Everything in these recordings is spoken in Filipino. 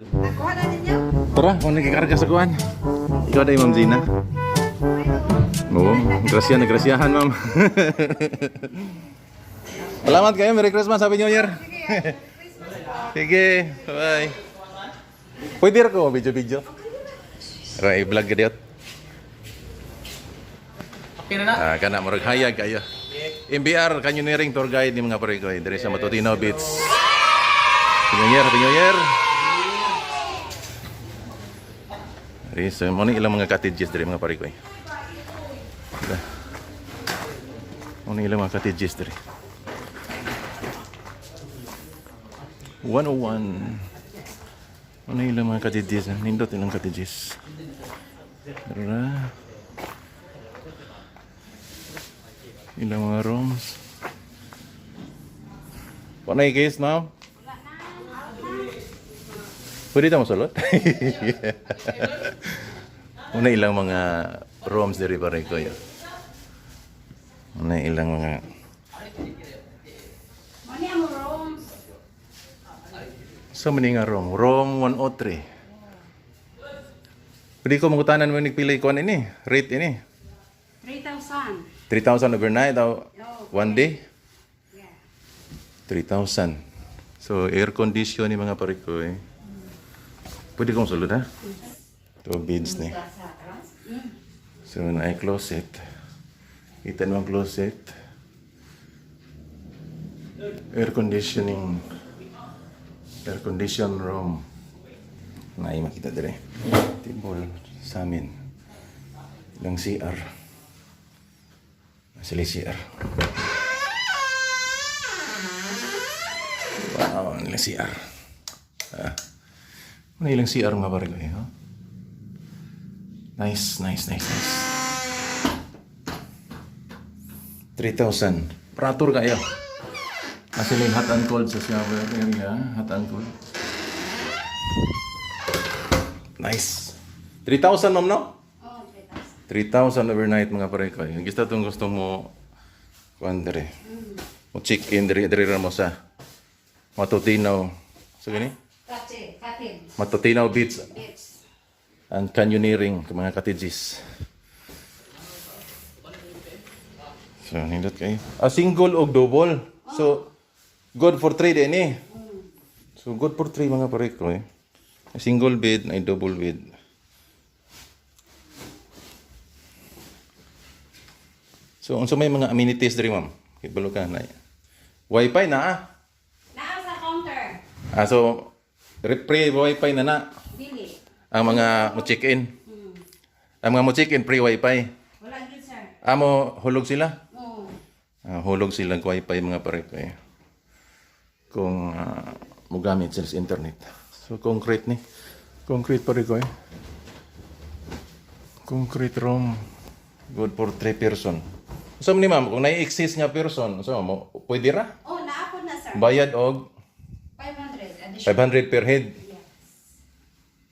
Kuha na ninyo. Tara, kung nagkikarga sa kuhan. Ikaw na Ma'am Zina. Oo, nagrasyahan ma'am. Salamat kayo, Merry Christmas, Happy New Year. Sige, bye. Pwede rin ko video-video. Ray, vlog ka diot. Okay na na. Kana marag hayag kayo. MBR Canyoneering Tour Guide ni mga pare ko. Diri sa Matutino Beach. Happy New Year, Happy New Year. Diri sa mo ni ilang mga cottages diri mga pare ko. Mo ni ilang mga cottages diri. 101. Ano ilang mga cottages? Nindot ilang cottages. Tara. Ilang mga rooms. Paano yung case now? Pwede tayo masulot? Una ilang mga rooms diri pare ko yun. Una ilang mga... Mani ang rooms. So mani nga room? Room 103. Pwede ko magutanan mo nagpili ko ini. Rate ini. 3,000. 3,000 overnight o one day? Yeah. 3,000. So air condition ni mga pare ko eh. Pwede kong sulod ha? Ito beads ni. So na ay closet. Kita naman closet. Air conditioning. Air condition room. Na ay makita dire. Table sa amin. Ilang CR. Sila CR. Wow, ilang CR. Ano ilang CR mga pare ko eh, huh? Nice. 3,000. Pratur kayo. Kasi may hot and cold sa shower area. Hot and cold. Nice. 3,000 ma'am no? Oh, 3,000. 3,000 overnight mga pare ko. Yung gusto mo kuan dire. Mo check in dire mo sa Matutino. So gani? Katin. Matutino Beach Beach. and Canyoneering mga cottages. So nindot kayo. Single o double. So good for 3 din eh. So good for 3 mga pare ko eh. Single bed ay double bed. So, unsa may mga amenities diri, ma'am? Ibalo ka na. Wi-Fi na ah. Naa sa counter. So, free Wi-Fi na. Dili. Ang mga mo check-in. Ang mga mo check-in free Wi-Fi. Wala gid sir. Amo hulog sila. Oh. Hulog sila ng Wi-Fi mga pare ko eh. Kung mo gamit sila sa internet. So, concrete ni. Concrete pare ko eh. Concrete room. Good for 3 person. So, ni ma'am, kung nai-exist nga person, so, pwede ra? Oh, naapod na sir. Bayad og 500 additional. 500 per head. Yes.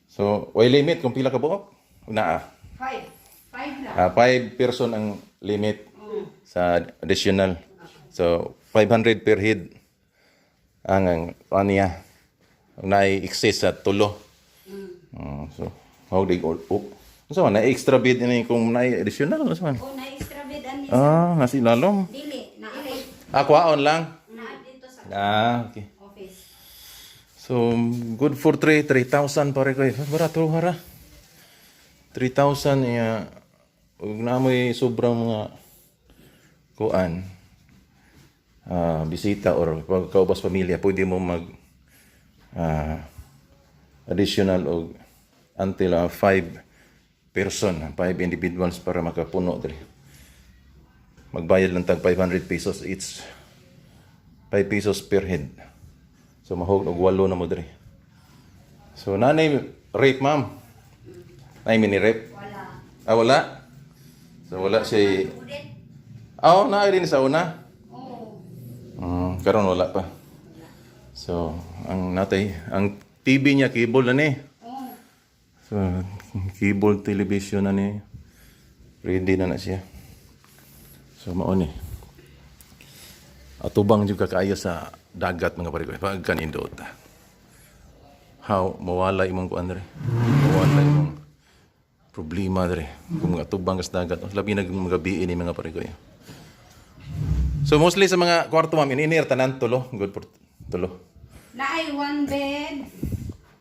So, way limit kung pila ka buok? Naa. 5 lang. 5 person ang limit sa additional. So, 500 per head ang niya. Na-exist sa tulo. So, how they go up. So, na-extra bid ini kung na-additional. Ano man? Oh, na extra bed ani. Nasi lalong. Dili. Naapod. Kuwaon lang. Naa dito sa Okay. office. So, good for 3,000 pare ko. Barato hara. 3,000 iya. Ug na mo'y sobrang mga kuan. Bisita or pagkaubos pamilya, pwede mo mag additional og until 5 person, 5 individuals para makapuno diri. Magbayad lang tag 500 pesos each. 5 pesos per head. So mahog og 8 na mo diri. So nanay rape ma'am. Nay mini rape. Wala. Wala. So wala siya. Ulit. Na din sa una. Oh. Karon wala pa. So ang TV niya cable na ni. Oh. So cable television na ni. Ready na siya. So mao ni. Atubang juga kaayo sa dagat mga pare ko. Pag kanindot. how mawala imong kuan dere. Mawala imong problema dere. Kung atubang kas dagat, labi na magabi ini mga pare ko. So mostly sa mga kwarto ma'am, ini tanan tulo, good for tulo. Naay one bed.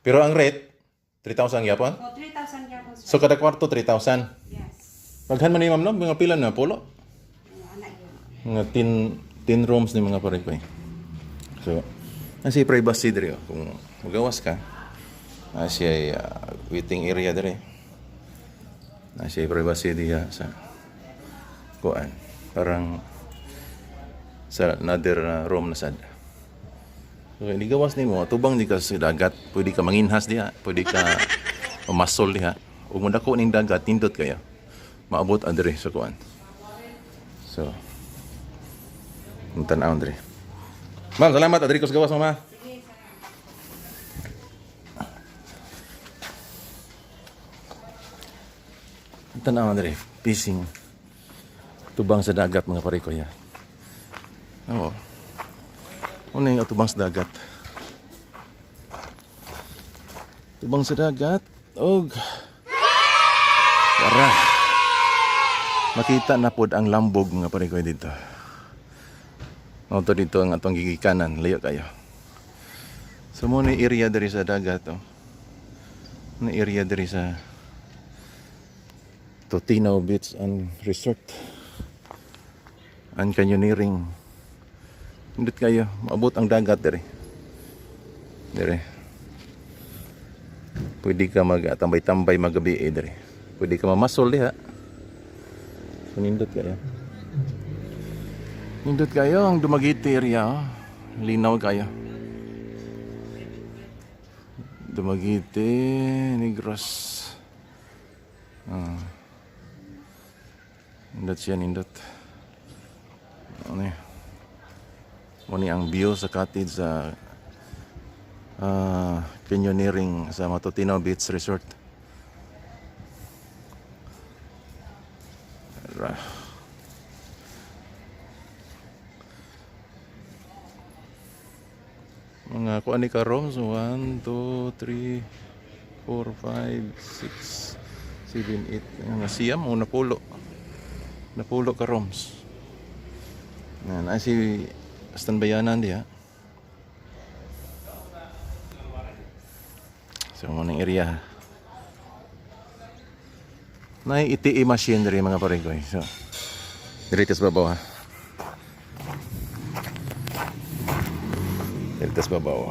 Pero ang rate 3,000 gyapon. O 3,000 gyapon sir. So kada kwarto 3,000. Yes. Paghan man ni ma'am no, mga pila na pulo. Anak yun. Mga 10 rooms ni mga pare ko. So, nasi privacy dere kung magawas ka. Nasi waiting area dere. Nasi privacy diya sa kuan. Parang sa another room na sad. So, hindi gawas nimo tubang di ka sa dagat, pwede ka manginhas diha, pwede ka mamasol diha. Ug madako ning dagat tindot kaya. Maabot adre sa kuan. So, tan-aw dre. Ma'am, salamat adre ko sa gawas mama. Tan-aw dre, fishing. Tubang sa dagat mga pare ko ya. Oo. Ano yung tubang sa dagat? Tubang sa dagat. Og. Tara. Makita na pod ang lambog mga pare ko dito. Auto dito ang atong gigikanan. Layo kayo. So mo na area diri sa dagat. Oh. Na area diri sa Totinaw Beach and Resort. Ang canyoneering. Hindi kayo, maabot ang dagat dere. Dere. Pwede ka magtambay-tambay magabi dere. Pwede ka mamasol diha. So nindot kayo. Nindot kayo ang Dumaguete area. Oh. Linaw kayo. Dumaguete, Negros. Nindot siya, nindot. Ano yun? Muni ang view sa cottage sa canyoneering sa Matutino Beach Resort. Mga kuan ni ka rooms 1, 2, 3, 4, 5, 6, 7, 8 nga siyam o napulo ka rooms. Na si standbayanan diha. So munang area. Nay ITE machine diri mga pare ko. So diri sa babaw ha. Diri sa babaw.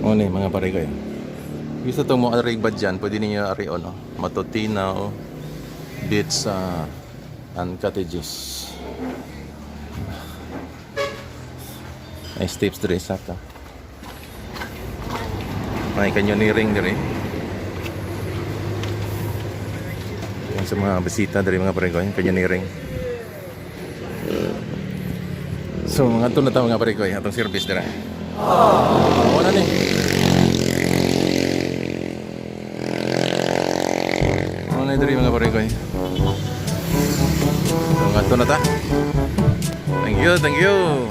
O ni mga pare ko. Gusto to mo ari badyan, pwede niyo ari no. Matutinaw Beach and cottages. Ay steps dire sa ta. May canyoneering dire. Yan sa mga bisita dire mga pare ko, canyoneering. So mga to na ta mga pare ko, atong service dire. Wala ni. Wala diri mga pare ko. So ngato na ta. Thank you, thank you.